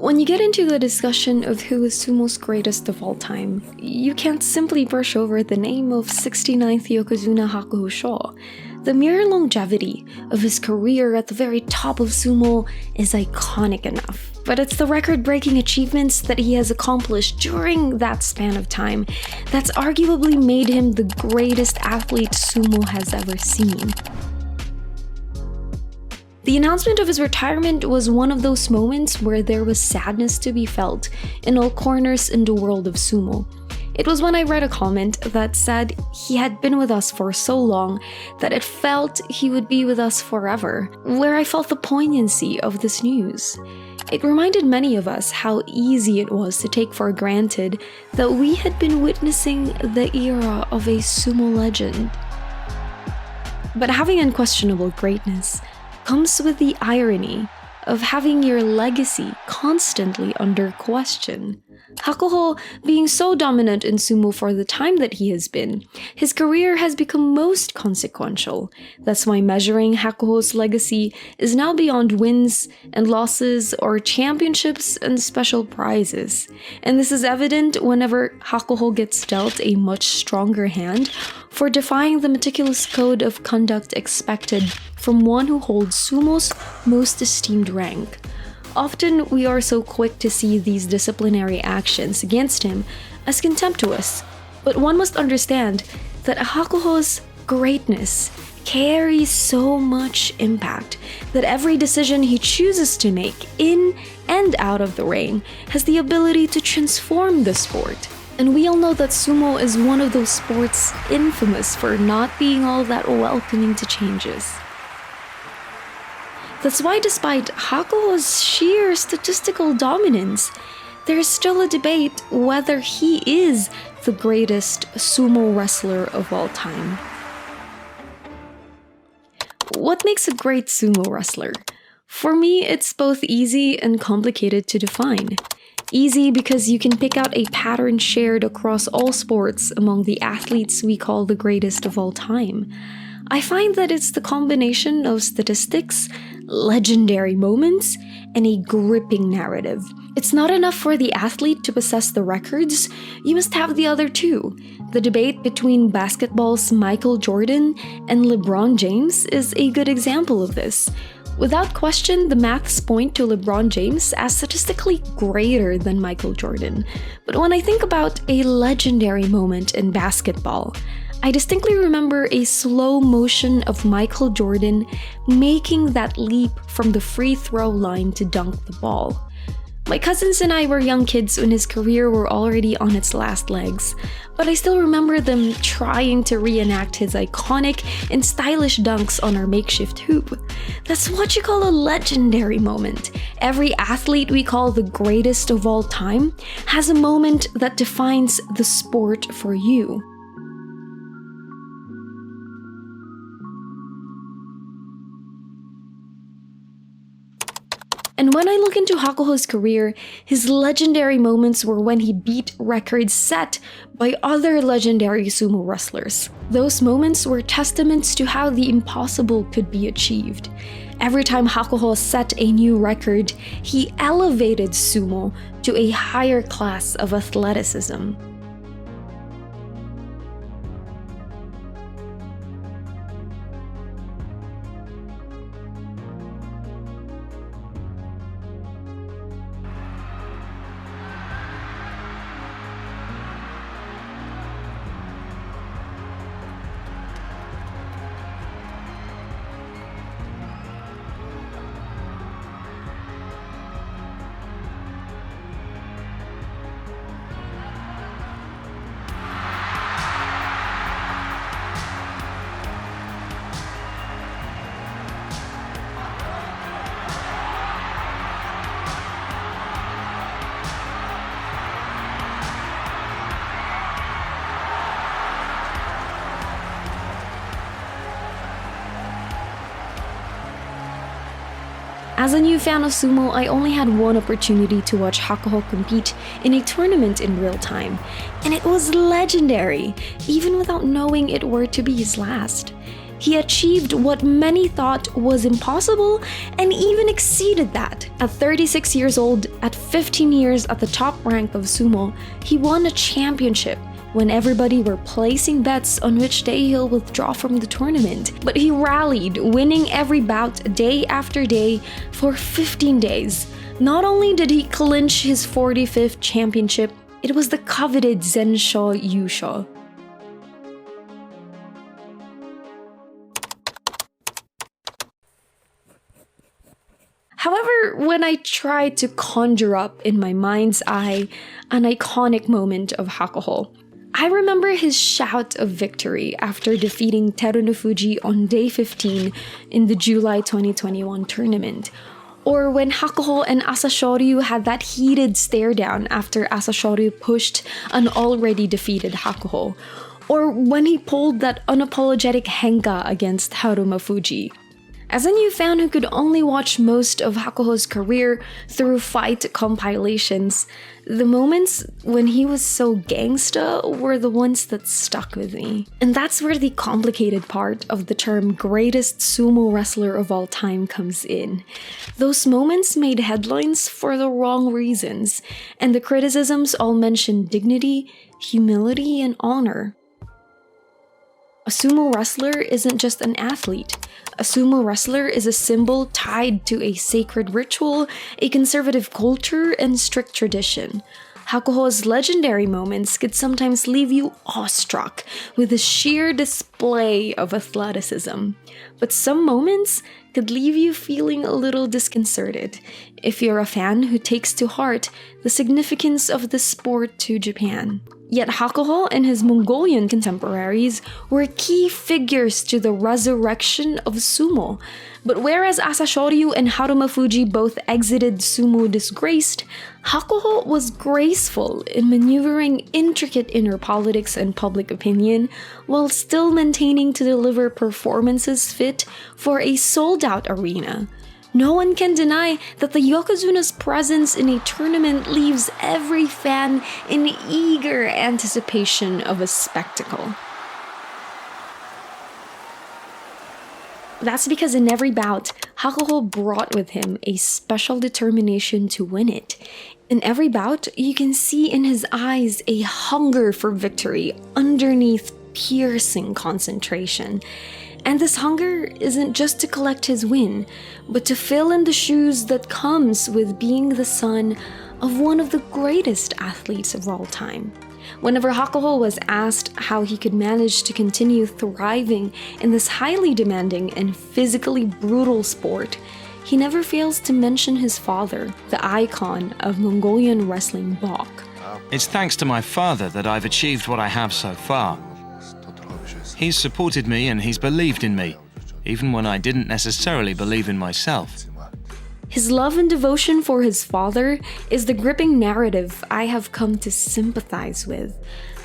When you get into the discussion of who is sumo's greatest of all time, you can't simply brush over the name of 69th Yokozuna Hakuho Sho. The mere longevity of his career at the very top of sumo is iconic enough, but it's the record-breaking achievements that he has accomplished during that span of time that's arguably made him the greatest athlete sumo has ever seen. The announcement of his retirement was one of those moments where there was sadness to be felt in all corners in the world of sumo. It was when I read a comment that said he had been with us for so long that it felt he would be with us forever, where I felt the poignancy of this news. It reminded many of us how easy it was to take for granted that we had been witnessing the era of a sumo legend. But having unquestionable greatness comes with the irony of having your legacy constantly under question. Hakuho being so dominant in sumo for the time that he has been, his career has become most consequential. That's why measuring Hakuho's legacy is now beyond wins and losses or championships and special prizes. And this is evident whenever Hakuho gets dealt a much stronger hand for defying the meticulous code of conduct expected from one who holds sumo's most esteemed rank. Often, we are so quick to see these disciplinary actions against him as contemptuous, but one must understand that Hakuho's greatness carries so much impact that every decision he chooses to make in and out of the ring has the ability to transform the sport. And we all know that sumo is one of those sports infamous for not being all that welcoming to changes. That's why despite Hakuho's sheer statistical dominance, there is still a debate whether he is the greatest sumo wrestler of all time. What makes a great sumo wrestler? For me, it's both easy and complicated to define. Easy because you can pick out a pattern shared across all sports among the athletes we call the greatest of all time. I find that it's the combination of statistics, legendary moments, and a gripping narrative. It's not enough for the athlete to possess the records, you must have the other two. The debate between basketball's Michael Jordan and LeBron James is a good example of this. Without question, the maths point to LeBron James as statistically greater than Michael Jordan. But when I think about a legendary moment in basketball, I distinctly remember a slow motion of Michael Jordan making that leap from the free throw line to dunk the ball. My cousins and I were young kids when his career were already on its last legs, but I still remember them trying to reenact his iconic and stylish dunks on our makeshift hoop. That's what you call a legendary moment. Every athlete we call the greatest of all time has a moment that defines the sport for you. And when I look into Hakuho's career, his legendary moments were when he beat records set by other legendary sumo wrestlers. Those moments were testaments to how the impossible could be achieved. Every time Hakuho set a new record, he elevated sumo to a higher class of athleticism. As a new fan of sumo, I only had one opportunity to watch Hakuho compete in a tournament in real time, and it was legendary, even without knowing it were to be his last. He achieved what many thought was impossible and even exceeded that. At 36 years old, at 15 years at the top rank of sumo, he won a championship when everybody were placing bets on which day he'll withdraw from the tournament. But he rallied, winning every bout day after day for 15 days. Not only did he clinch his 45th championship, it was the coveted Zensho Yusho. However, when I tried to conjure up in my mind's eye an iconic moment of Hakuho, I remember his shout of victory after defeating Terunofuji on day 15 in the July 2021 tournament. Or when Hakuho and Asashoryu had that heated stare down after Asashoryu pushed an already defeated Hakuho. Or when he pulled that unapologetic henga against Haruma Fuji. As a new fan who could only watch most of Hakuho's career through fight compilations, the moments when he was so gangsta were the ones that stuck with me. And that's where the complicated part of the term greatest sumo wrestler of all time comes in. Those moments made headlines for the wrong reasons, and the criticisms all mentioned dignity, humility, and honor. A sumo wrestler isn't just an athlete. A sumo wrestler is a symbol tied to a sacred ritual, a conservative culture, and strict tradition. Hakuho's legendary moments could sometimes leave you awestruck with the sheer display of athleticism. But some moments could leave you feeling a little disconcerted if you're a fan who takes to heart the significance of the sport to Japan. Yet Hakuho and his Mongolian contemporaries were key figures to the resurrection of sumo. But whereas Asashoryu and Haruma Fuji both exited sumo disgraced, Hakuho was graceful in maneuvering intricate inner politics and public opinion while still maintaining to deliver performances fit for a sold-out arena. No one can deny that the Yokozuna's presence in a tournament leaves every fan in eager anticipation of a spectacle. That's because in every bout, Hakuho brought with him a special determination to win it. In every bout, you can see in his eyes a hunger for victory underneath piercing concentration. And this hunger isn't just to collect his win, but to fill in the shoes that comes with being the son of one of the greatest athletes of all time. Whenever Hakuho was asked how he could manage to continue thriving in this highly demanding and physically brutal sport, he never fails to mention his father, the icon of Mongolian wrestling Bok. It's thanks to my father that I've achieved what I have so far. He's supported me and he's believed in me, even when I didn't necessarily believe in myself. His love and devotion for his father is the gripping narrative I have come to sympathize with.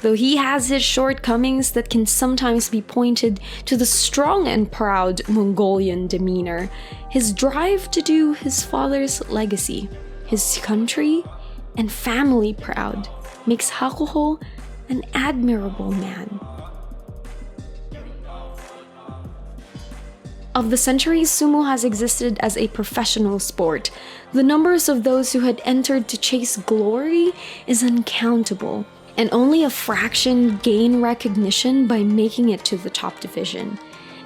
Though he has his shortcomings that can sometimes be pointed to the strong and proud Mongolian demeanor, his drive to do his father's legacy, his country, and family proud makes Hakuho an admirable man. Of the centuries sumo has existed as a professional sport, the numbers of those who had entered to chase glory is uncountable, and only a fraction gain recognition by making it to the top division.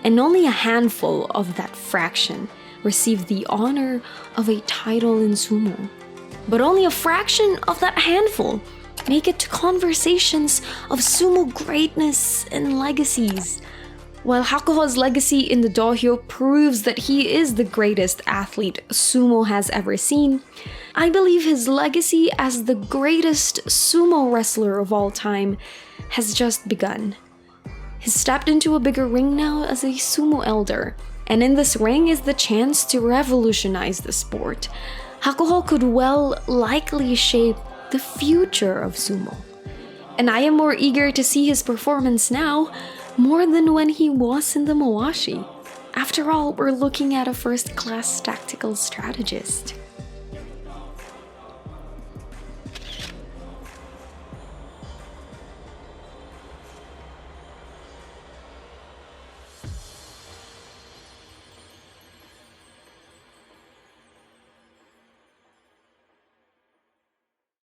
And only a handful of that fraction receive the honor of a title in sumo. But only a fraction of that handful make it to conversations of sumo greatness and legacies. While Hakuho's legacy in the dohyo proves that he is the greatest athlete sumo has ever seen, I believe his legacy as the greatest sumo wrestler of all time has just begun. He's stepped into a bigger ring now as a sumo elder, and in this ring is the chance to revolutionize the sport. Hakuho could well likely shape the future of sumo. And I am more eager to see his performance now, more than when he was in the Mawashi. After all, we're looking at a first-class tactical strategist.